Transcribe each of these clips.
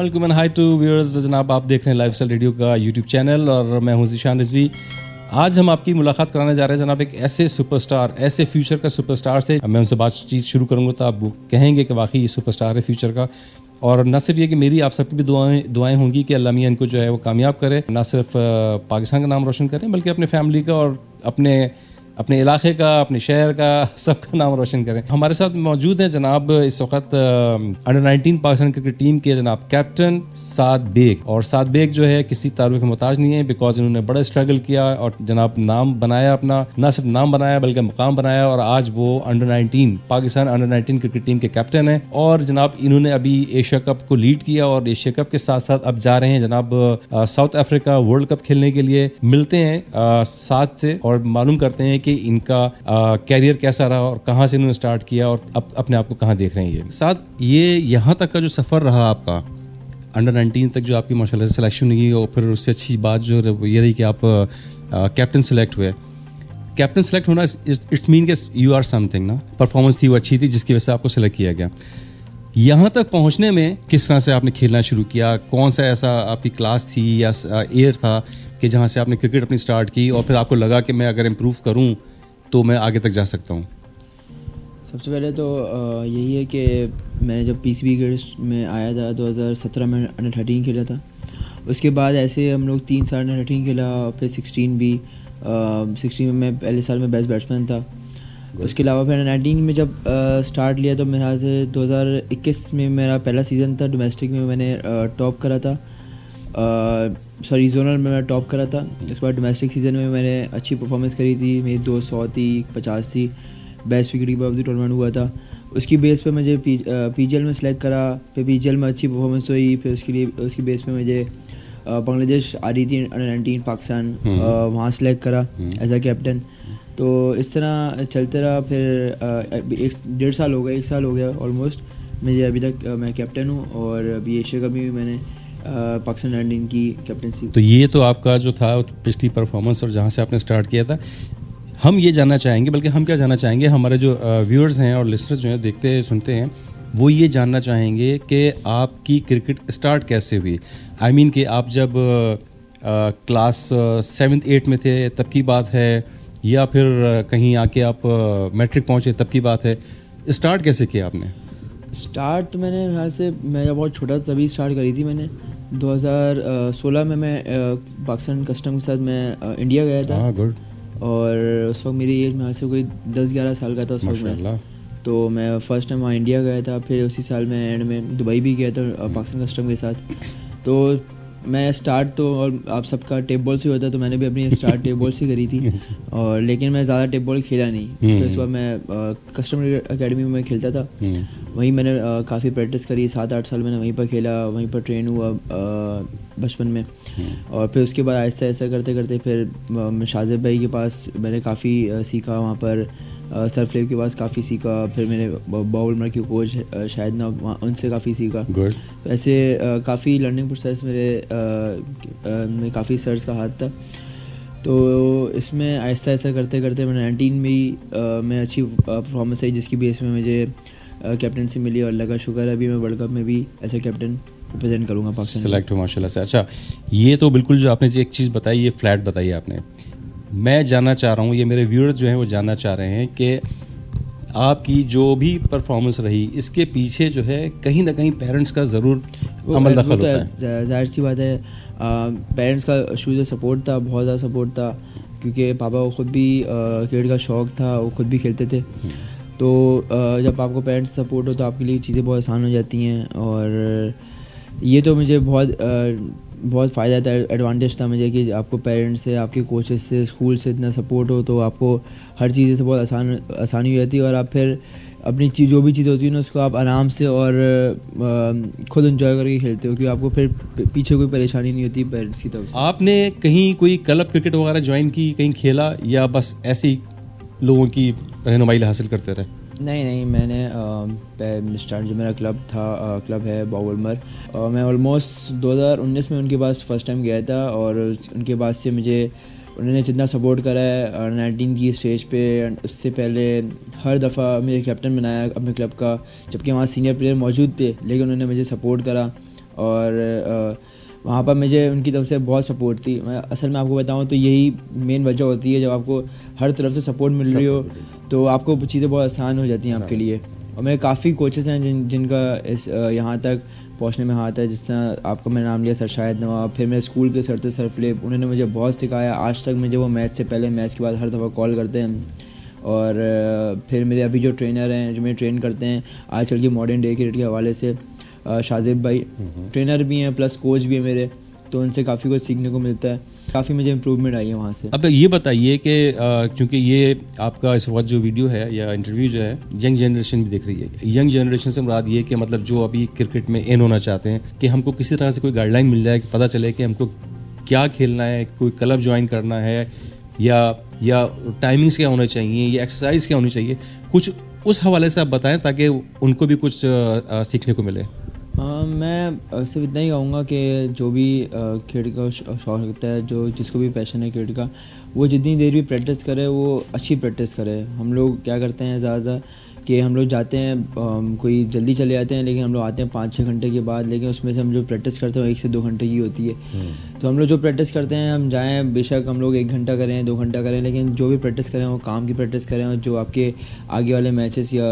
अस्सलाम हाय to viewers. जनाब आप देख रहे हैं लाइफस्टाइल रेडियो का यूट्यूब चैनल और मैं हूं ज़ीशान रिजवी। आज हम आपकी मुलाकात कराने जा रहे हैं जनाब एक ऐसे सुपरस्टार, ऐसे फ्यूचर का सुपरस्टार से। मैं उनसे बातचीत शुरू करूंगा तो आप कहेंगे कि वाकई ये सुपरस्टार है फ्यूचर का। और न सिर्फ ये कि मेरी आप सबकी भी दुआएं होंगी कि अल्लाह मियां इनको जो है वो कामयाब करे, ना सिर्फ पाकिस्तान का नाम रोशन करें बल्कि अपने फैमिली का और अपने इलाके का, अपने शहर का, सबका नाम रोशन करें। हमारे साथ मौजूद हैं जनाब इस वक्त अंडर 19 पाकिस्तान क्रिकेट टीम के जनाब कैप्टन साद बेग। और साद बेग जो है किसी तारुफ के मोहताज नहीं है, बिकॉज इन्होंने बड़ा स्ट्रगल किया और जनाब नाम बनाया अपना, ना सिर्फ नाम बनाया बल्कि मुकाम बनाया। और आज वो under 19 Pakistan under 19 cricket team के कैप्टन हैं। और जनाब इन्होंने अभी एशिया कप को लीड किया और एशिया कप के साथ साथ अब जा रहे हैं जनाब साउथ अफ्रीका वर्ल्ड कप खेलने के लिए। मिलते हैं साद से और मालूम करते हैं कि इनका कैरियर कैसा रहा और कहाँ से इन्होंने स्टार्ट किया और अब अपने आप को कहाँ देख रहे हैं। ये साथ ये यहाँ तक का जो सफ़र रहा आपका अंडर 19 तक जो आपकी माशाल्लाह से सिलेक्शन हुई और फिर उससे अच्छी बात जो ये रही कि आप कैप्टन सेलेक्ट हुए। कैप्टन सेलेक्ट होना इट्स मीन कि यू आर समथिंग ना, परफॉर्मेंस थी वो अच्छी थी जिसकी वजह से आपको सेलेक्ट किया गया। यहाँ तक पहुँचने में किस तरह से आपने खेलना शुरू किया, कौन सा ऐसा आपकी क्लास थी या ईयर था कि जहाँ से आपने क्रिकेट अपनी स्टार्ट की और फिर आपको लगा कि मैं अगर इम्प्रूव करूँ तो मैं आगे तक जा सकता हूँ? सबसे पहले तो यही है कि मैंने जब PCB क्रिकेट में आया था 2017 में अंडर 13 खेला था। उसके बाद ऐसे हम लोग 3 साल अंडर 13 खेला, फिर 16 भी 16 में मैं पहले साल में बेस्ट बैट्समैन था। उसके अलावा फिर अंडर 19 में जब स्टार्ट लिया तो मेरे ख्याल से 2021 में मेरा पहला सीज़न था। डोमेस्टिक में मैंने टॉप करा था, सॉरी जोनल में मैं टॉप करा था। उसके बाद डोमेस्टिक सीज़न में मैंने अच्छी परफॉर्मेंस करी थी, मेरी 200 थी, 50 थी, best wicket of the tournament हुआ था। उसकी बेस पे मुझे PGL में सेलेक्ट करा, फिर PGL में अच्छी परफॉर्मेंस हुई, फिर उसकी बेस पे मुझे बांग्लादेश आ रही थी अंडर 19 पाकिस्तान, वहाँ सेलेक्ट करा एज अ कैप्टन। तो इस तरह चलते रहा। फिर 1.5 साल हो गया, 1 साल हो गया ऑलमोस्ट मुझे अभी तक। मैं कैप्टन हूँ और अभी एशिया कप में भी मैंने पाकिस्तान अंडर 19 की कैप्टनसी। तो ये तो आपका जो था पिछली परफॉर्मेंस और जहाँ से आपने स्टार्ट किया था। हम ये जानना चाहेंगे, बल्कि हम क्या जानना चाहेंगे, हमारे जो व्यूअर्स हैं और लिसनर्स जो हैं देखते सुनते हैं, वो ये जानना चाहेंगे कि आपकी क्रिकेट स्टार्ट कैसे हुई। आई मीन कि आप जब क्लास 7th 8th में थे तब की बात है या फिर कहीं आके आप मैट्रिक पहुँचे तब की बात है? स्टार्ट कैसे किया आपने? स्टार्ट मैंने ख्याल से मैं जब बहुत छोटा तभी स्टार्ट करी थी मैंने। 2016 में मैं पाकिस्तान कस्टम के साथ मैं इंडिया गया था। गुड। और उस वक्त मेरी एज में से कोई 10-11 साल का था उस वक्त में। तो मैं फ़र्स्ट टाइम वहाँ इंडिया गया था। फिर उसी साल में एंड में दुबई भी गया था पाकिस्तान कस्टम के साथ। तो मैं स्टार्ट तो और आप सबका टेप बॉल से होता, तो मैंने भी अपनी स्टार्ट टेप बॉल से करी थी। और लेकिन मैं ज़्यादा टेप बॉल खेला नहीं। तो इस बार मैं कस्टम अकेडमी में मैं खेलता था। वहीं मैंने काफ़ी प्रैक्टिस करी, 7-8 साल मैंने वहीं पर खेला, वहीं पर ट्रेन हुआ बचपन में। और फिर उसके बाद आहिस्ता आहिस्ता करते करते फिर शाजिब भाई के पास मैंने काफ़ी सीखा, वहाँ पर सर फ्लेव के पास काफ़ी सीखा। फिर मैंने बाउलमर के कोच शायद ना, उनसे काफ़ी सीखा। ऐसे काफ़ी लर्निंग प्रोसेस में काफ़ी सर्स का हाथ था। तो इसमें आहिस्ता आहिस्ता करते करते मैंने 19 में ही मैं अच्छी परफॉर्मेंस आई जिसकी बेस में मुझे कैप्टनसी मिली। और अल्लाह का शुक्र है अभी मैं वर्ल्ड कप में भी ऐसे कैप्टन रिप्रेजेंट करूँगा पाकिस्तान। सेलेक्ट हो माशाल्लाह से। अच्छा, ये तो बिल्कुल जो आपने एक चीज़ बताई, ये फ्लैट बताई आपने। मैं जानना चाह रहा हूँ, ये मेरे व्यूअर्स जो हैं वो जानना चाह रहे हैं कि आपकी जो भी परफॉर्मेंस रही इसके पीछे जो है कहीं ना कहीं पेरेंट्स का ज़रूर अमल दखल होता है। जाहिर सी बात है, पेरेंट्स का शुरू से सपोर्ट था, बहुत ज़्यादा सपोर्ट था, क्योंकि पापा को ख़ुद भी क्रिकेट का शौक़ था, वो ख़ुद भी खेलते थे। तो जब आपको पेरेंट्स सपोर्ट हो तो आपके लिए चीज़ें बहुत आसान हो जाती हैं। और ये तो मुझे बहुत फ़ायदा था, एडवांटेज था मुझे कि आपको पेरेंट्स से, आपके कोचेस से, स्कूल से इतना सपोर्ट हो तो आपको हर चीज़ से बहुत आसानी हो जाती है। और आप फिर अपनी चीज़ जो भी चीज़ होती है ना उसको आप आराम से और ख़ुद एंजॉय करके खेलते हो, क्योंकि आपको फिर पीछे कोई परेशानी नहीं होती पेरेंट्स की तरफ से। आपने कहीं कोई क्लब क्रिकेट वगैरह ज्वाइन की, कहीं खेला, या बस ऐसे ही लोगों की रहनुमाई हासिल करते रहे? नहीं, मैंने स्टार्ट जो मेरा क्लब है बाउलमर, मैं ऑलमोस्ट 2019 में उनके पास फ़र्स्ट टाइम गया था। और उनके बाद से मुझे उन्होंने जितना सपोर्ट करा है 19 की स्टेज पे, उससे पहले हर दफ़ा मुझे कैप्टन बनाया अपने क्लब का, जबकि वहाँ सीनियर प्लेयर मौजूद थे, लेकिन उन्होंने मुझे सपोर्ट करा। और वहाँ पर मुझे उनकी तरफ से बहुत सपोर्ट थी। मैं असल में आपको बताऊँ तो यही मेन वजह होती है, जब आपको हर तरफ से सपोर्ट मिल रही हो तो आपको चीज़ें बहुत आसान हो जाती हैं आपके लिए। और मेरे काफ़ी कोचेस हैं जिनका इस यहाँ तक पहुँचने में हाथ है, जिस तरह आपका मैंने नाम लिया सर शाहिद नवाब, फिर मेरे स्कूल के सर थे सर फिलिप, उन्होंने मुझे बहुत सिखाया। आज तक मुझे वो मैच से पहले मैच के बाद हर दफ़ा कॉल करते हैं। और फिर मेरे अभी जो ट्रेनर हैं जो मेरे ट्रेन करते हैं आजकल की मॉडर्न डे क्रिकेट के हवाले से, शाजिब भाई ट्रेनर भी हैं प्लस कोच भी हैं मेरे, तो उनसे काफ़ी कुछ सीखने को मिलता है। काफ़ी मुझे इम्प्रूवमेंट आई है वहाँ से। अब ये बताइए कि क्योंकि ये आपका इस वक्त जो वीडियो है या इंटरव्यू जो है यंग जनरेशन भी देख रही है, यंग जनरेशन से मुराद ये कि मतलब जो अभी क्रिकेट में इन होना चाहते हैं कि हमको किसी तरह से कोई गाइडलाइन मिल जाए कि पता चले कि हमको क्या खेलना है, कोई क्लब ज्वाइन करना है या टाइमिंग्स क्या होना चाहिए या एक्सरसाइज क्या होनी चाहिए, कुछ उस हवाले से आप बताएं ताकि उनको भी कुछ सीखने को मिले। मैं सिर्फ इतना ही कहूँगा कि जो भी क्रिकेट का शौक रखता है, जो जिसको भी पैशन है क्रिकेट का, वो जितनी देर भी प्रैक्टिस करे वो अच्छी प्रैक्टिस करे। हम लोग क्या करते हैं ज़्यादा कि हम लोग जाते हैं, कोई जल्दी चले जाते हैं, लेकिन हम लोग आते हैं 5-6 घंटे के बाद, लेकिन उसमें से हम जो प्रैक्टिस करते हैं 1 से 2 घंटे की होती है। तो हम लोग जो प्रैक्टिस करते हैं, हम जाएँ बेशक हम लोग 1 घंटा करें 2 घंटा करें, लेकिन जो भी प्रैक्टिस करें वो काम की प्रैक्टिस करें, और जो आपके आगे वाले मैचेस या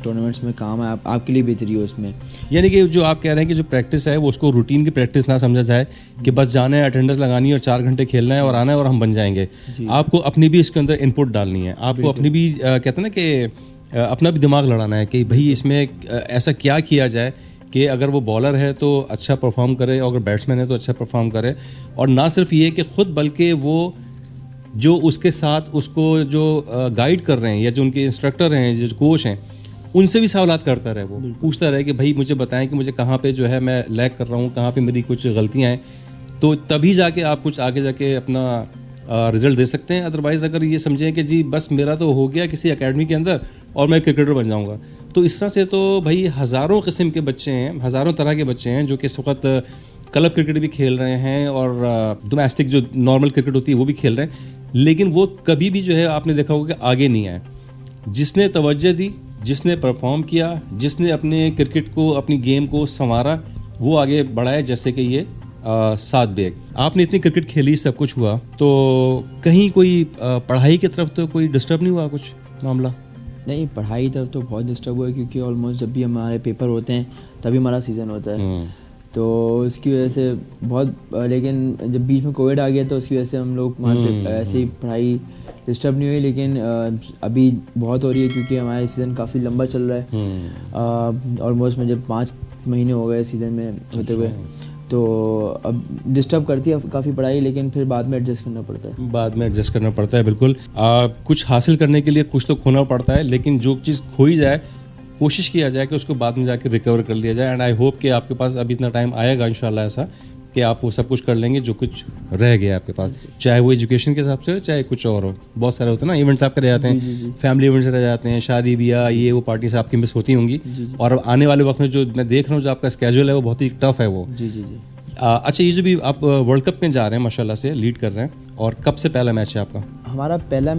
टूर्नामेंट्स में काम है आपके लिए बेहतरी हो उसमें। यानी कि जो आप कह रहे हैं कि जो प्रैक्टिस है वो उसको रूटीन की प्रैक्टिस ना समझा जाए कि बस जाना है, अटेंडेंस लगानी है और 4 घंटे खेलना है और आना है और हम बन जाएंगे। आपको अपनी भी इसके अंदर इनपुट डालनी है, आपको अपनी भी कहते हैं ना कि अपना भी दिमाग लड़ाना है कि भाई इसमें ऐसा क्या किया जाए कि अगर वो बॉलर है तो अच्छा परफॉर्म करे और अगर बैट्समैन है तो अच्छा परफॉर्म करे। और ना सिर्फ ये कि खुद बल्कि वो जो उसके साथ उसको जो गाइड कर रहे हैं या जो उनके इंस्ट्रक्टर हैं, जो कोच हैं, उनसे भी सवालात करता रहे, वो पूछता रहे कि भाई मुझे बताएं कि मुझे कहाँ पे जो है मैं लैग कर रहा हूँ, कहाँ पे मेरी कुछ गलतियाँ हैं, तो तभी जाके आप कुछ आगे जाके अपना रिजल्ट दे सकते हैं। अदरवाइज़ अगर ये समझें कि जी बस मेरा तो हो गया किसी एकेडमी के अंदर और मैं क्रिकेटर बन जाऊँगा, तो इस तरह से तो भाई हज़ारों किस्म के बच्चे हैं, हज़ारों तरह के बच्चे हैं जो कि इस वक्त क्लब क्रिकेट भी खेल रहे हैं और डोमेस्टिक जो नॉर्मल क्रिकेट होती है वो भी खेल रहे हैं, लेकिन वो कभी भी जो है आपने देखा होगा कि आगे नहीं आए। जिसने तवज्जो दी, जिसने परफॉर्म किया, जिसने अपने क्रिकेट को, अपनी गेम को संवारा, वो आगे बढ़ाया। जैसे कि ये सात बेग, आपने इतनी क्रिकेट खेली, सब कुछ हुआ, तो कहीं कोई पढ़ाई की तरफ तो कोई डिस्टर्ब नहीं हुआ कुछ मामला? नहीं, पढ़ाई तरफ तो बहुत डिस्टर्ब हुआ है, क्योंकि ऑलमोस्ट जब भी हमारे पेपर होते हैं तभी हमारा सीज़न होता है, तो उसकी वजह से बहुत, लेकिन जब बीच में कोविड आ गया तो उसकी वजह से हम लोग ऐसे ही पढ़ाई डिस्टर्ब नहीं हुई, लेकिन अभी बहुत हो रही है क्योंकि हमारा सीज़न काफ़ी लंबा चल रहा है। ऑलमोस्ट मुझे 5 महीने हो गए सीज़न में होते हुए, तो अब डिस्टर्ब करती है काफ़ी पढ़ाई, लेकिन फिर बाद में एडजस्ट करना पड़ता है। बाद में एडजस्ट करना पड़ता है, बिल्कुल। कुछ हासिल करने के लिए कुछ तो खोना पड़ता है, लेकिन जो चीज़ खोई जाए कोशिश किया जाए कि उसको बाद में जाके रिकवर कर लिया जाए। एंड आई होप कि आपके पास अभी इतना टाइम आएगा इंशाल्लाह ऐसा कि आप वो सब कुछ कर लेंगे जो कुछ रह गया आपके पास, चाहे वो एजुकेशन के हिसाब से हो चाहे कुछ और हो। बहुत सारे होते हैं ना इवेंट्स आपके रह जाते हैं, फैमिली इवेंट्स रह जाते हैं, शादी ब्याह, ये वो पार्टीज आपकी मिस होती होंगी, और आने वाले वक्त में जो मैं देख रहा हूँ जो आपका स्केड्यूल है वो बहुत ही टफ है वो। जी जी जी। अच्छा, ये जो भी आप वर्ल्ड कप में जा रहे हैं माशाल्लाह से लीड कर रहे हैं, और कब से पहला मैच है आपका? हमारा पहला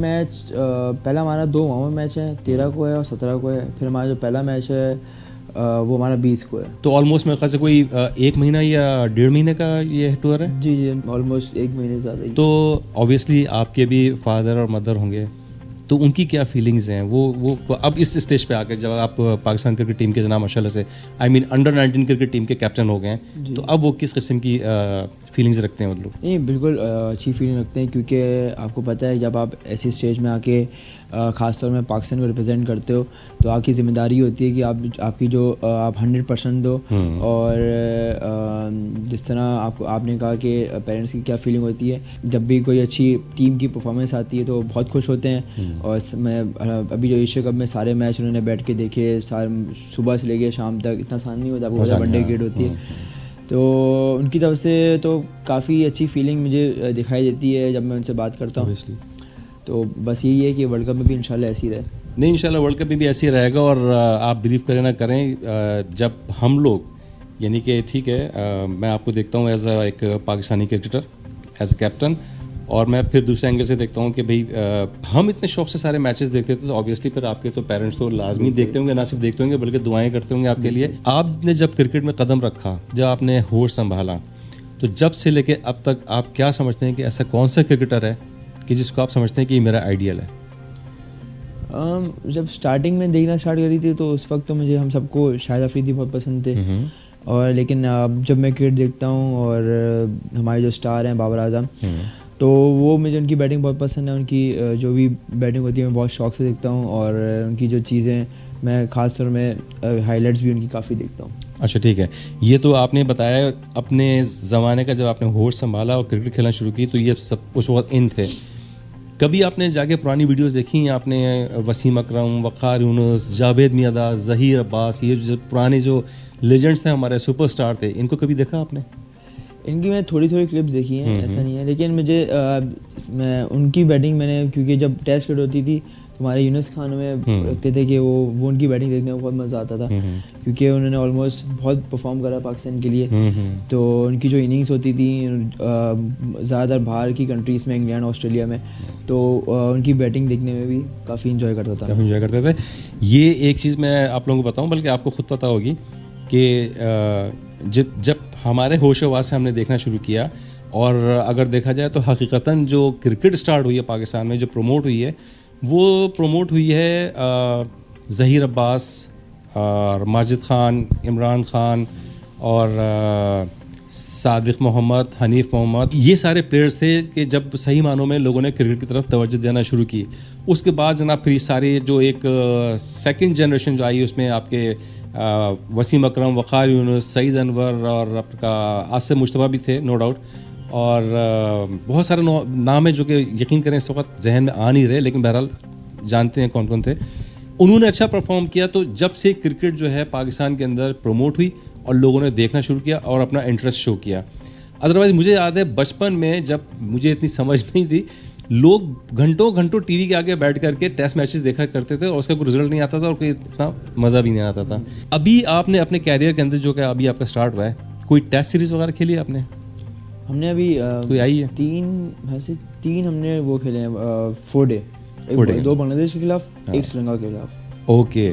हमारा 2 गाँव में मैच है, 13 को है और 17 को है। फिर हमारा जो पहला मैच है वो हमारा 20 को है। तो ऑलमोस्ट मेरे ख्याल से कोई 1 महीना या 1.5 महीने का ये टूर है? जी जी, ऑलमोस्ट 1 महीने ज़्यादा ही। तो ऑब्वियसली आपके भी फादर और मदर होंगे, तो उनकी क्या फीलिंग्स हैं वो अब इस स्टेज पे आकर, जब आप पाकिस्तान क्रिकेट टीम के जनाब माशाल्लाह से अंडर 19 क्रिकेट टीम के कैप्टन हो गए हैं, तो अब वो किस किस्म की फीलिंग्स रखते हैं वो लोग? नहीं, बिल्कुल अच्छी फीलिंग रखते हैं, क्योंकि आपको पता है जब आप ऐसी स्टेज में आके ख़ासतौर में पाकिस्तान को रिप्रेजेंट करते हो, तो आपकी ज़िम्मेदारी होती है कि आपकी जो आप 100% दो। और जिस तरह आपने कहा कि पेरेंट्स की क्या फीलिंग होती है जब भी कोई अच्छी टीम की परफॉर्मेंस आती है तो बहुत खुश होते हैं। और मैं अभी जो एशिया कप में सारे मैच उन्होंने बैठ के देखे, सुबह से लेके शाम तक, इतना आसान नहीं होता, आपको वनडे क्रिकेट होती है, तो उनकी तरफ से तो काफ़ी अच्छी फीलिंग मुझे दिखाई देती है जब मैं उनसे बात करता हूँ। तो बस यही है कि वर्ल्ड कप में भी इंशाल्लाह ऐसी रहे। नहीं, इंशाल्लाह वर्ल्ड कप में भी ऐसे ही रहेगा। और आप बिलीव करें ना करें, जब हम लोग यानी कि ठीक है, मैं आपको देखता हूँ एज एक Pakistani cricketer, as a captain, और मैं फिर दूसरे एंगल से देखता हूँ कि भाई हम इतने शौक से सारे मैचेस देखते थे, तो ऑब्वियसली फिर आपके तो पेरेंट्स तो लाजमी देखते होंगे, ना सिर्फ देखते होंगे बल्कि दुआएं करते होंगे आपके लिए। आपने जब क्रिकेट में कदम रखा, जब आपने होश संभाला, तो जब से लेके अब तक आप क्या समझते हैं कि ऐसा कौन सा क्रिकेटर है कि जिसको आप समझते हैं कि ये मेरा आइडियल है? जब स्टार्टिंग में देखना स्टार्ट करी थी तो उस वक्त तो मुझे हम सबको शाहिद अफरीदी बहुत पसंद थे। और लेकिन अब जब मैं क्रिकेट देखता हूँ और हमारे जो स्टार हैं बाबर आजम, तो वो मुझे उनकी बैटिंग बहुत पसंद है। उनकी जो भी बैटिंग होती है मैं बहुत शौक से देखता हूँ, और उनकी जो चीज़ें मैं ख़ास तौर में हाइलाइट्स भी उनकी काफ़ी देखता हूँ। अच्छा ठीक है, ये तो आपने बताया अपने ज़माने का, जब आपने होश संभाला और क्रिकेट खेलना शुरू की तो ये सब कुछ बहुत इन थे। कभी आपने जाके पुरानी वीडियोस देखी हैं आपने? वसीम अकरम, वक़ार यूनुस, जावेद मियाँदाद, ज़हीर अब्बास, ये जो पुराने जो लेजेंड्स थे, हमारे सुपरस्टार थे, इनको कभी देखा आपने? इनकी मैं थोड़ी थोड़ी क्लिप्स देखी हैं, ऐसा नहीं है, लेकिन मुझे मैं उनकी बैटिंग मैंने, क्योंकि जब टेस्ट क्रिकेट होती थी तो हमारे यूनुस खान में लगते थे कि वो उनकी बैटिंग देखने में बहुत मज़ा आता था, क्योंकि उन्होंने ऑलमोस्ट बहुत परफॉर्म करा पाकिस्तान के लिए। तो उनकी जो इनिंग्स होती थी ज़्यादातर बाहर की कंट्रीज़ में, इंग्लैंड, ऑस्ट्रेलिया में, तो उनकी बैटिंग देखने में भी काफ़ी इंजॉय करता था। काफ़ी इंजॉय करते थे। ये एक चीज़ मैं आप लोगों को बताऊँ, बल्कि आपको खुद पता होगी कि जब हमारे होश-ए-वास से हमने देखना शुरू किया, और अगर देखा जाए तो हकीकतन जो क्रिकेट स्टार्ट हुई है पाकिस्तान में, जो प्रमोट हुई है, वो प्रमोट हुई है ज़हीर अब्बास और माजिद खान, इमरान खान और सादिक मोहम्मद, हनीफ मोहम्मद, ये सारे प्लेयर्स थे कि जब सही मानों में लोगों ने क्रिकेट की तरफ तवज्जो देना शुरू की। उसके बाद जनाब फिर सारे जो एक सेकंड जनरेशन जो आई, उसमें आपके वसीम अकरम, वक़ार यूनुस, सईद अनवर और आपका आसिफ मुश्तबा भी थे, नो डाउट। और बहुत सारे नाम है जो कि यकीन करें इस वक्त जहन में आ नहीं रहे, लेकिन बहरहाल जानते हैं कौन कौन थे। उन्होंने अच्छा परफॉर्म किया। तो जब से क्रिकेट जो है पाकिस्तान के अंदर प्रमोट हुई और लोगों ने देखना शुरू किया और अपना इंटरेस्ट शो किया। अदरवाइज़ मुझे याद है बचपन में जब मुझे इतनी समझ नहीं थी, लोग घंटों घंटों टीवी के आगे बैठ करके टेस्ट मैचेस देखा करते थे और उसका कोई रिजल्ट नहीं आता था और कोई इतना मज़ा भी नहीं आता था। अभी आपने अपने कैरियर के अंदर जो कि अभी आपका स्टार्ट हुआ है, कोई टेस्ट सीरीज़ वगैरह खेली है आपने? हमने अभी कोई आई है? तीन हमने वो खेले हैं, 4 डे, 2 बांग्लादेश के खिलाफ, एक श्रीलंका के खिलाफ। ओके,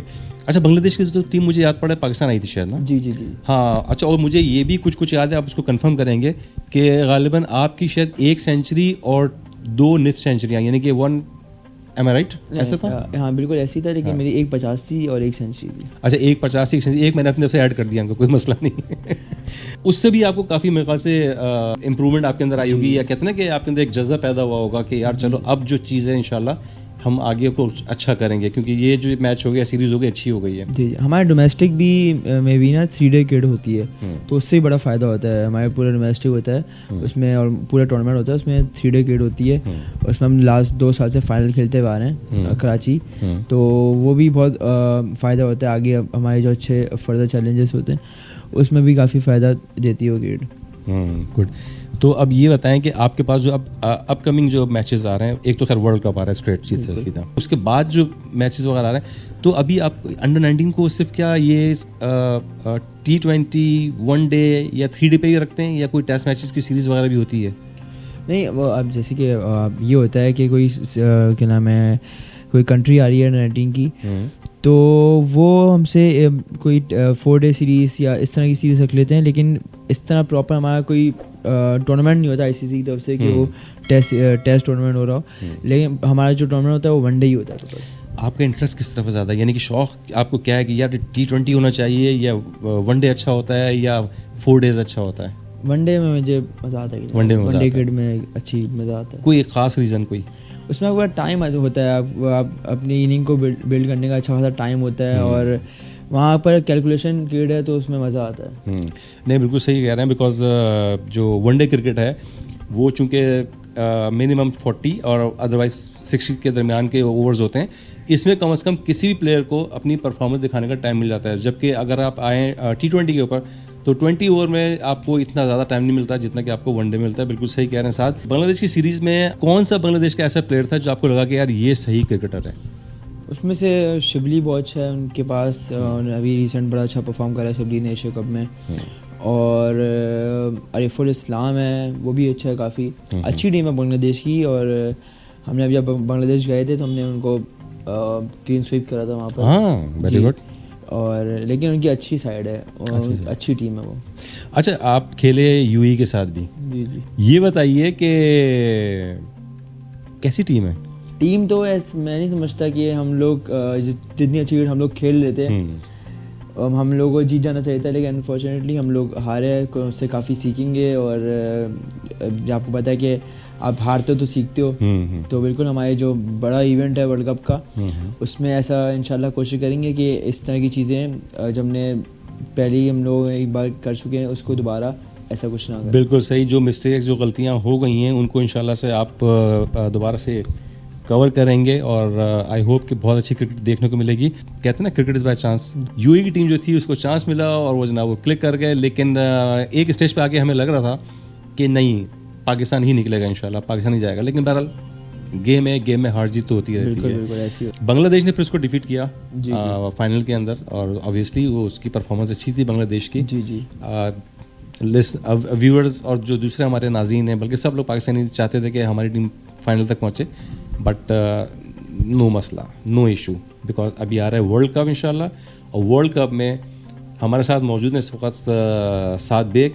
अच्छा, बांग्लादेश की जो टीम मुझे याद पड़ा पाकिस्तान आई थी शायद ना? जी। हाँ, अच्छा, और मुझे ये भी कुछ याद है, आप उसको कंफर्म करेंगे कि गालिबन आपकी शायद 1 सेंचुरी और 2 निफ सेंचुरियाँ, यानी कि 1, एम आई राइट? ऐसा था? हाँ बिल्कुल ऐसी था, लेकिन मेरी 1 50 थी और 1 सेंचुरी थी। अच्छा, 1 50, 1 सेंचुरी, एक मैंने अपने तरफ से ऐड कर दिया, उनको कोई मसला नहीं। उससे भी आपको काफ़ी मेरे ख्याल से इम्प्रूवमेंट आपके अंदर आई होगी, या कहते हैं ना कि आपके अंदर एक जज्बा पैदा हुआ होगा कि यार चलो अब जो चीज़ है इंशाल्लाह हम आगे को अच्छा करेंगे, क्योंकि ये जो मैच हो गया, सीरीज़ हो गई, अच्छी हो गई है। जी, हमारे डोमेस्टिक भी में भी ना 3 डे क्रिकेट होती है, तो उससे ही बड़ा फ़ायदा होता है। हमारे पूरा डोमेस्टिक होता है उसमें, और पूरा टूर्नामेंट होता है उसमें, 3 डे क्रिकेट होती है। उसमें हम लास्ट 2 साल से फाइनल खेलते हुए आ रहे हैं कराची, तो वो भी बहुत फ़ायदा होता है आगे। हमारे जो अच्छे फर्दर चैलेंजेस होते हैं उसमें भी काफ़ी फ़ायदा देती है क्रिकेट। गुड। तो अब ये बताएं कि आपके पास जो अब अपकमिंग जो मैचेस आ रहे हैं, एक तो खैर वर्ल्ड कप आ रहा है स्ट्रेट सीधा, उसके बाद जो मैचेस वगैरह आ रहे हैं, तो अभी आप अंडर 19 को सिर्फ क्या ये T20 1 डे या 3 डे पे ही रखते हैं, या कोई टेस्ट मैचेस की सीरीज़ वगैरह भी होती है? नहीं, वो अब जैसे कि ये होता है कि कोई क्या नाम है, कोई कंट्री आ रही है 19 की, तो वो हमसे कोई 4 डे सीरीज़ या इस तरह की सीरीज़ रख लेते हैं, लेकिन इस तरह प्रॉपर हमारा कोई टूर्नामेंट नहीं होता ICC की तरफ से कि वो टेस्ट टूर्नामेंट हो रहा हो, लेकिन हमारा जो टूर्नामेंट होता है वो 1 डे ही होता है। तो बस आपका इंटरेस्ट किस तरफ ज़्यादा, यानी कि शौक़ आपको क्या है कि यार T20 होना चाहिए, या 1 डे अच्छा होता है, या 4 डेज़ अच्छा होता है? 1 डे में मुझे मज़ा आता है। 1 डे में 1 डे क्रिकेट में अच्छी मज़ा आता है। कोई एक ख़ास रीज़न कोई? उसमें आपका टाइम होता है, आप अपनी इनिंग को बिल्ड करने का अच्छा खासा टाइम होता है, और वहाँ पर कैलकुलेशन क्रिकेट है तो उसमें मज़ा आता है। नहीं, बिल्कुल सही कह रहे हैं, बिकॉज जो 1 डे क्रिकेट है वो चूँकि मिनिमम 40 और अदरवाइज 60 के दरमियान के ओवर्स होते हैं, इसमें कम से कम किसी भी प्लेयर को अपनी परफॉर्मेंस दिखाने का टाइम मिल जाता है। जबकि अगर आप आएँ T20 के ऊपर, तो 20 ओवर में आपको इतना ज़्यादा टाइम नहीं मिलता जितना कि आपको 1 डे मिलता है। बिल्कुल सही कह रहे हैं। साथ बांग्लादेश की सीरीज़ में कौन सा बांग्लादेश का ऐसा प्लेयर था जो आपको लगा कि यार ये सही क्रिकेटर है? उसमें से शिबली बहुत अच्छा है उनके पास, अभी रिसेंट बड़ा अच्छा परफॉर्म करा है शिबली ने एशिया कप में। और अरिफुल इस्लाम है, वो भी अच्छा है काफ़ी। अच्छी टीम है बांग्लादेश की। और हमने अभी जब बांग्लादेश गए थे तो हमने उनको क्लीन स्वीप करा था वहाँ पर। हाँ, वेरी गुड। और लेकिन उनकी अच्छी साइड है और अच्छी टीम है वो। अच्छा, आप खेले यूएई के साथ भी। जी जी। ये बताइए कि कैसी टीम है? टीम तो मैं नहीं समझता कि हम लोग जितनी अच्छी हम लोग खेल लेते हम लोगों को जीत जाना चाहिए था, लेकिन अनफॉर्चुनेटली हम लोग हारे हैं। उससे काफ़ी सीखेंगे। और आपको पता है कि आप हारते हो तो सीखते हो। तो बिल्कुल हमारे जो बड़ा इवेंट है वर्ल्ड कप का, उसमें ऐसा इंशाल्लाह कोशिश करेंगे कि इस तरह की चीज़ें जो हमने पहले ही हम लोग एक बार कर चुके हैं उसको दोबारा ऐसा कुछ ना करें। बिल्कुल सही। जो मिस्टेक्स, जो गलतियां हो गई हैं, उनको इंशाल्लाह से आप दोबारा से कवर करेंगे और आई होप कि बहुत अच्छी क्रिकेट देखने को मिलेगी। कहते हैं ना, cricket is by chance. UAE की टीम जो थी उसको चांस मिला और वो जनाब वो क्लिक कर गए, लेकिन एक स्टेज पे आके हमें लग रहा था कि नहीं, पाकिस्तान ही निकलेगा इंशाल्लाह, पाकिस्तान ही जाएगा। लेकिन बहरहाल गेम में हार जीत तो होती रहती है। बिल्कुल ऐसी बांग्लादेश ने फिर उसको डिफीट किया फाइनल के अंदर, और ऑब्वियसली वो उसकी परफॉर्मेंस अच्छी थी बांग्लादेश की। जी। व्यूअर्स और जो दूसरे हमारे नाज़रीन हैं, बल्कि सब लोग पाकिस्तानी चाहते थे कि हमारी टीम फाइनल तक पहुँचे, बट नो मसला, नो इशू, बिकॉज अभी आ रहा है वर्ल्ड कप इंशाल्लाह। और वर्ल्ड कप में हमारे साथ मौजूद हैं इस वक्त साद बेग,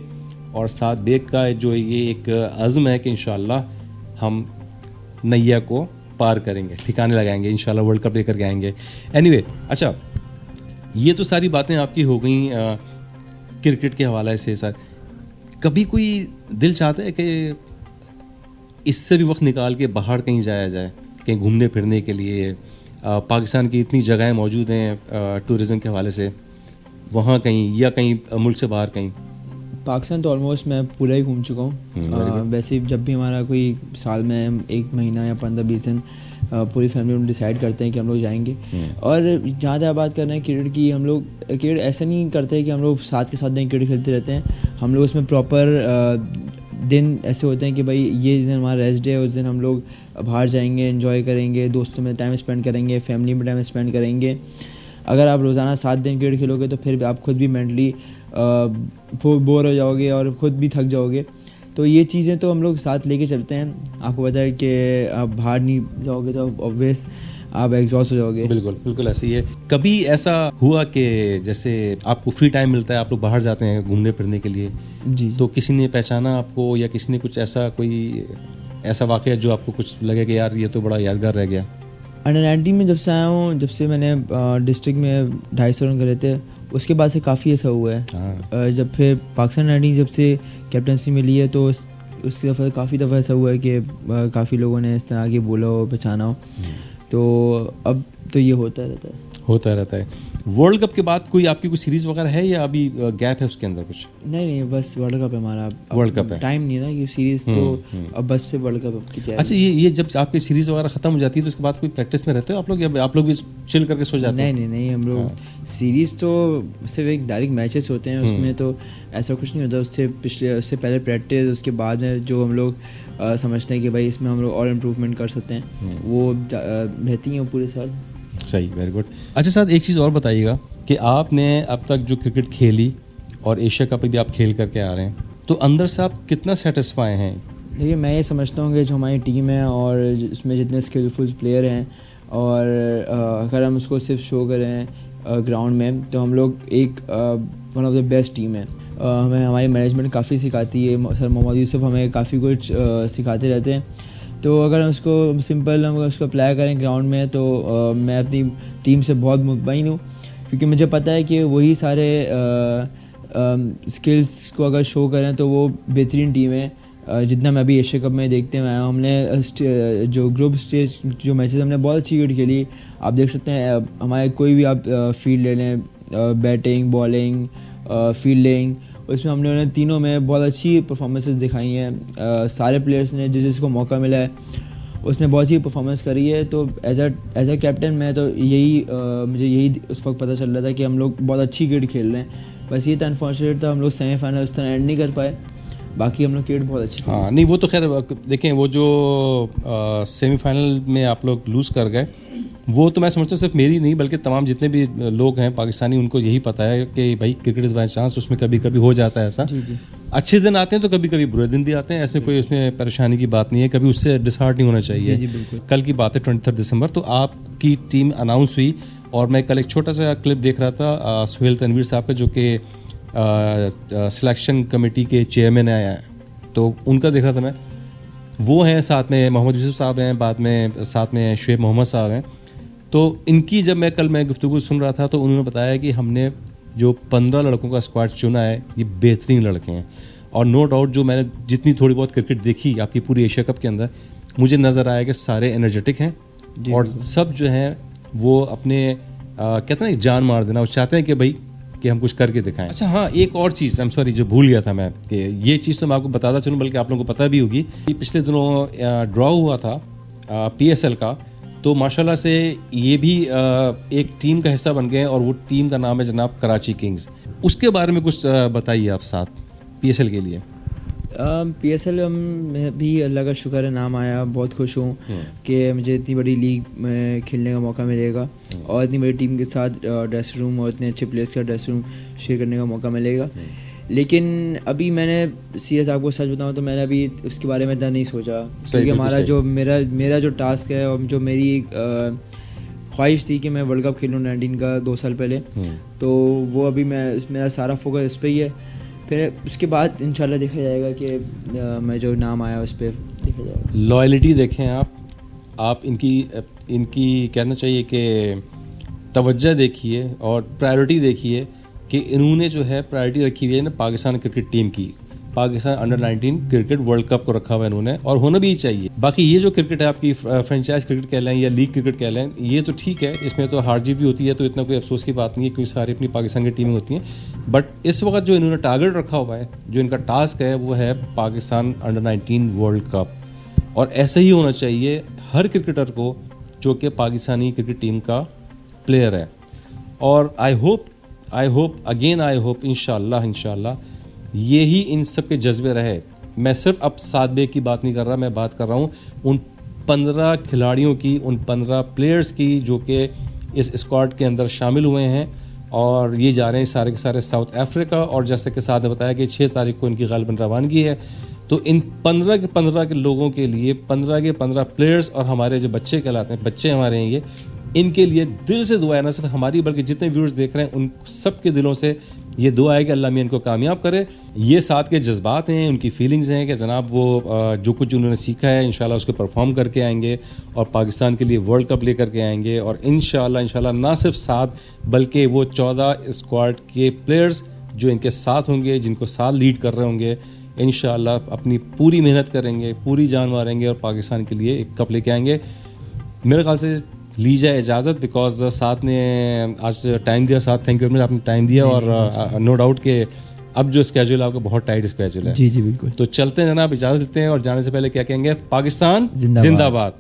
और साद बेग का जो ये एक अज़्म है कि इंशाल्लाह हम नैया को पार करेंगे, ठिकाने लगाएंगे, इंशाल्लाह वर्ल्ड कप लेकर के आएंगे। एनीवे, अच्छा, ये तो सारी बातें आपकी हो गई क्रिकेट के हवाले से। सर, कभी कोई दिल चाहता है कि इससे भी वक्त निकाल के बाहर कहीं जाया जाए, कहीं घूमने फिरने के लिए? पाकिस्तान की इतनी जगहें मौजूद हैं टूरिज़म के हवाले से, वहाँ कहीं, या कहीं मुल्क से बाहर कहीं? पाकिस्तान तो ऑलमोस्ट मैं पूरा ही घूम चुका हूँ। वैसे जब भी हमारा कोई साल में 1 महीना या 15-20 दिन पूरी फैमिली में डिसाइड करते हैं कि हम लोग जाएंगे। और जहाँ तक बात कर रहे हैं क्रिकेट की, हम लोग क्रिकेट ऐसा नहीं करते कि हम लोग साथ के साथ दिन क्रिकेट खेलते रहते हैं। हम लोग उसमें प्रॉपर दिन ऐसे होते हैं कि भाई ये दिन हमारा रेस्ट डे है, उस दिन हम लोग बाहर जाएंगे, एंजॉय करेंगे, दोस्तों में टाइम स्पेंड करेंगे, फैमिली में टाइम स्पेंड करेंगे। अगर आप रोज़ाना 7 दिन क्रिकेट खेलोगे तो फिर आप खुद भी मेंटली बोर हो जाओगे और ख़ुद भी थक जाओगे। तो ये चीज़ें तो हम लोग साथ लेके चलते हैं। आपको पता है कि आप बाहर नहीं जाओगे तो ऑब्वियस आप एग्जॉस्ट हो जाओगे। बिल्कुल ऐसे ही है। कभी ऐसा हुआ कि जैसे आपको फ्री टाइम मिलता है, आप लोग बाहर जाते हैं घूमने फिरने के लिए जी, तो किसी ने पहचाना आपको, या किसी ने कुछ ऐसा कोई ऐसा वाक़या जो आपको कुछ लगे कि यार ये तो बड़ा यादगार रह गया? अंडर 19 में जब से आया हूँ, जब से मैंने डिस्ट्रिक्ट में 250 रन करे थे, उसके बाद से काफ़ी ऐसा हुआ है। जब फिर पाकिस्तान 19 जब से कैप्टनसी मिली है तो उसकी दफ़ा काफ़ी दफ़ा ऐसा हुआ है कि काफ़ी लोगों ने इस तरह के बोला हो, पहचाना हो। तो अब तो ये होता रहता है। वर्ल्ड कप के बाद कोई आपकी कोई सीरीज़ वगैरह है, या अभी गैप है उसके अंदर कुछ? नहीं, बस वर्ल्ड कप है हमारा। वर्ल्ड कप है, टाइम नहीं ना कि सीरीज़ तो अब बस से वर्ल्ड कप की तैयारी। अच्छा, ये जब आपकी सीरीज़ वगैरह ख़त्म हो जाती है तो उसके बाद कोई प्रैक्टिस में रहते हो आप लोग, या आप लोग भी चिल करके सो जाते हो? नहीं, हम लोग सीरीज़ तो सिर्फ एक डायरेक्ट मैचेस होते हैं, उसमें तो ऐसा कुछ नहीं होता। उससे पहले प्रैक्टिस, उसके बाद में जो हम लोग समझते हैं कि भाई इसमें हम लोग और इम्प्रूवमेंट कर सकते हैं, वो रहती हैं पूरे साल। सही, वेरी गुड। अच्छा साहब, एक चीज़ और बताइएगा कि आपने अब तक जो क्रिकेट खेली और एशिया कप भी आप खेल करके आ रहे हैं, तो अंदर से आप कितना सेटिस्फाई हैं? देखिए, मैं ये समझता हूँ कि जो हमारी टीम है और इसमें जितने स्किलफुल प्लेयर हैं, और अगर हम उसको सिर्फ शो करें ग्राउंड में, तो हम लोग एक one of the best team है। हमें हमारी मैनेजमेंट काफ़ी सिखाती है। सर मोहम्मद यूसुफ हमें काफ़ी कुछ सिखाते रहते हैं। तो अगर हम उसको सिंपल हम उसको अप्लाई करें ग्राउंड में, तो मैं अपनी टीम से बहुत मुतमईन हूँ, क्योंकि मुझे पता है कि वही सारे स्किल्स को अगर शो करें तो वो बेहतरीन टीम है। जितना मैं अभी एशिया कप में देखते हुए आया हूँ, हमने जो ग्रुप स्टेज जो मैचेस हमने बहुत अच्छी क्रिकेट खेली। आप देख सकते हैं हमारे कोई भी आप फील्ड ले लें, बैटिंग, बॉलिंग, फील्डिंग, उसमें हमने उन्हें तीनों में बहुत अच्छी परफॉर्मेंसेस दिखाई हैं। सारे प्लेयर्स ने जिसको मौका मिला है उसने बहुत अच्छी परफॉर्मेंस करी है। तो एज अ कैप्टन मैं तो मुझे यही उस वक्त पता चल रहा था कि हम लोग बहुत अच्छी क्रिकेट खेल रहे हैं। बस ये था, अनफॉर्चुनेट था हम लोग सेमीफाइनल उस तरह एंड नहीं कर पाए, बाकी हम लोग क्रिकेट बहुत अच्छी खेली। हाँ नहीं वो तो खैर देखें, वो जो सेमीफाइनल में आप लोग लूज़ कर गए, वो तो मैं समझता हूँ सिर्फ मेरी नहीं बल्कि तमाम जितने भी लोग हैं पाकिस्तानी, उनको यही पता है कि भाई क्रिकेट इज़ बाय चांस, उसमें कभी कभी हो जाता है ऐसा। जी जी अच्छे दिन आते हैं तो कभी कभी बुरे दिन भी आते हैं, ऐसे कोई उसमें परेशानी की बात नहीं है, कभी उससे डिसहार्ट नहीं होना चाहिए। जी बिल्कुल। कल की बात है 23 दिसंबर, तो आपकी टीम अनाउंस हुई और मैं कल एक छोटा सा क्लिप देख रहा था सुहेल तनवीर साहब का, जो कि सिलेक्शन कमेटी के चेयरमैन हैं, तो उनका देख रहा था मैं। वो हैं, साथ में मोहम्मद यूसुफ साहब हैं, बाद में साथ में शुएब मोहम्मद साहब हैं। तो इनकी जब मैं गुफ्तगू सुन रहा था तो उन्होंने बताया कि हमने जो 15 लड़कों का स्क्वाड चुना है, ये बेहतरीन लड़के हैं। और नो डाउट जो मैंने जितनी थोड़ी बहुत क्रिकेट देखी आपकी पूरी एशिया कप के अंदर, मुझे नज़र आया कि सारे एनर्जेटिक हैं और सब जो हैं वो अपने कहते हैं ना जान मार देना, वो चाहते हैं कि भाई कि हम कुछ करके दिखाएं। अच्छा हाँ, एक और चीज़, आई एम सॉरी, जो भूल गया था मैं, कि ये चीज़ तो मैं आपको बताता चलूँ, बल्कि आप लोगों को पता भी होगी कि पिछले दिनों ड्रॉ हुआ था PSL का, तो माशाल्लाह से ये भी एक टीम का हिस्सा बन गए हैं और वो टीम का नाम है जनाब कराची किंग्स। उसके बारे में कुछ बताइए आप साथ, PSL के लिए। PSL में भी अल्लाह का शुक्र है नाम आया, बहुत खुश हूँ कि मुझे इतनी बड़ी लीग में खेलने का मौका मिलेगा और इतनी बड़ी टीम के साथ ड्रेसिंग रूम और इतने अच्छे प्लेयर्स का ड्रेसिंग रूम शेयर करने का मौका मिलेगा। लेकिन अभी मैंने सीएस आपको सच बताऊं तो मैंने अभी उसके बारे में इतना नहीं सोचा, क्योंकि हमारा जो मेरा जो टास्क है और जो मेरी ख्वाहिश थी कि मैं वर्ल्ड कप खेलूँ 19 का 2 साल पहले, तो वो अभी मेरा सारा फोकस इस पर ही है। फिर उसके बाद इंशाल्लाह देखा जाएगा कि मैं जो नाम आया उस पर देखा जाएगा। लॉयल्टी देखें आप इनकी कहना चाहिए कि तवज्जो देखिए और प्रायोरिटी देखिए कि इन्होंने जो है प्रायोरिटी रखी हुई है ना पाकिस्तान क्रिकेट टीम की। Pakistan under 19 cricket world cup को रखा हुआ है इन्होंने, और होना भी चाहिए। बाकी ये जो क्रिकेट है आपकी फ्रेंचाइज क्रिकेट कह लें या लीग क्रिकेट कह लें, ये तो ठीक है, इसमें तो हार जीत भी होती है, तो इतना कोई अफसोस की बात नहीं है क्योंकि सारी अपनी पाकिस्तान की टीमें होती हैं। बट इस वक्त जो इन्होंने टारगेट रखा हुआ है, जो इनका टास्क है, वो है पाकिस्तान अंडर 19 वर्ल्ड कप। और ऐसा ही होना चाहिए हर क्रिकेटर को जो कि पाकिस्तानी क्रिकेट टीम का प्लेयर है। और आई होप इंशाल्लाह यही इन सब के जज्बे रहे। मैं सिर्फ अब 7 बे की बात नहीं कर रहा, मैं बात कर रहा हूँ उन 15 खिलाड़ियों की, उन 15 प्लेयर्स की जो कि इस स्क्वाड के अंदर शामिल हुए हैं और ये जा रहे हैं सारे के सारे साउथ अफ्रीका। और जैसे कि साथ ने बताया कि 6 तारीख को इनकी गालिबन रवानगी है। तो इन 15 के लोगों के लिए 15 के 15 प्लेयर्स और हमारे जो बच्चे कहलाते हैं, बच्चे हमारे हैं ये, इनके लिए दिल से दुआ है, ना सिर्फ हमारी बल्कि जितने व्यूअर्स देख रहे हैं उन सब के दिलों से ये दुआ है कि अल्लाह मियां इनको कामयाब करे। ये साथ के जज्बात हैं, उनकी फीलिंग्स हैं कि जनाब वो जो कुछ उन्होंने सीखा है इंशाल्लाह उसको परफॉर्म करके आएंगे और पाकिस्तान के लिए वर्ल्ड कप लेकर के आएंगे। और इंशाल्लाह ना सिर्फ 7 बल्कि वो 14 स्क्वाड के प्लेयर्स जो इनके साथ होंगे, जिनको साथ लीड कर रहे होंगे, इंशाल्लाह अपनी पूरी मेहनत करेंगे, पूरी जान मारेंगे और पाकिस्तान के लिए एक कप लेके आएंगे। मेरे ख्याल से ली जाए इजाज़त, बिकॉज साथ ने आज टाइम दिया, साथ थैंक यू, आपने टाइम दिया। और नो डाउट कि अब जो स्केड्यूल है आपका बहुत टाइट स्केड्यूल है। जी बिल्कुल। तो चलते हैं जनाब, इजाज़त देते हैं और जाने से पहले क्या कहेंगे, पाकिस्तान जिंदाबाद।